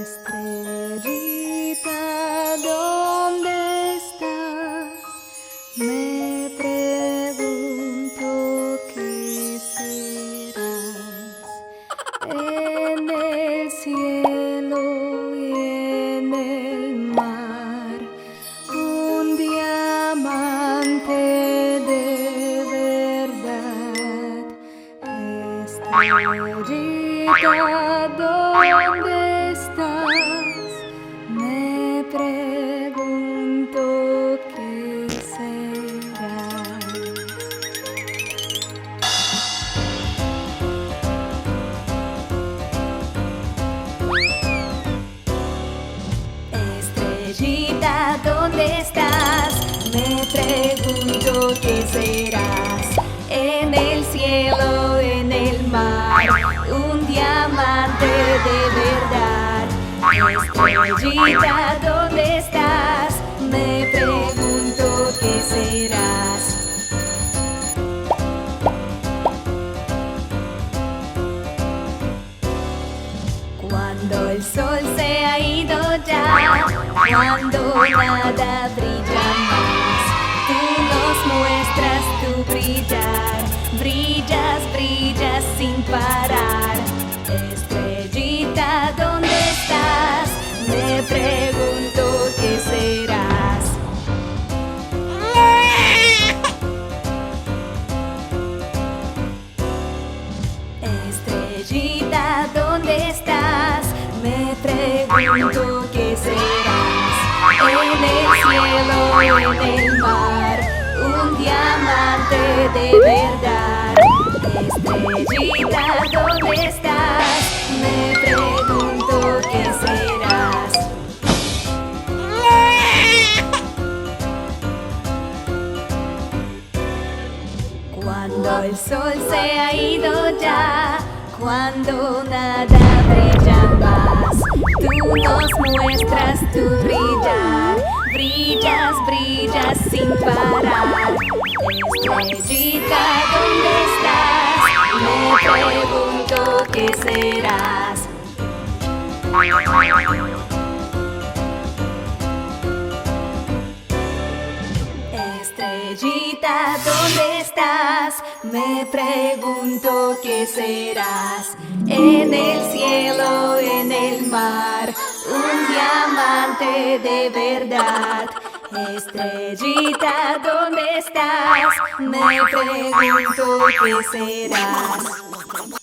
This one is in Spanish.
Estrellita, ¿dónde estás? Me pregunto qué serás. En el cielo y en el mar, un diamante de verdad. Estrellita, ¿dónde estás? Me pregunto qué serás. Estrellita, ¿dónde estás? Me pregunto qué serás. En el cielo, en el mar, un diamante de verdad. Estrellita, ¿dónde estás? Me pregunto qué serás. Cuando el sol se ha ido ya, cuando nada brilla más, tú nos muestras tu brillar. Brillas, brillas sin parar. Estrellita, ¿dónde estás? Me pregunto qué serás. Estrellita, ¿dónde estás? Me pregunto qué serás. En el cielo, en el mar, un diamante de verdad. Estrellita, ¿dónde estás? Me pregunto qué serás. Cuando el sol se ha ido ya, cuando nada brilla más, tú nos muestras tu brillar. Brillas, brillas sin parar. Estrellita, ¿dónde estás? Me pregunto qué serás. Estrellita, ¿dónde estás? Me pregunto qué serás. En el cielo, en el mar, un diamante de verdad. Estrellita, ¿dónde estás? Me pregunto qué serás.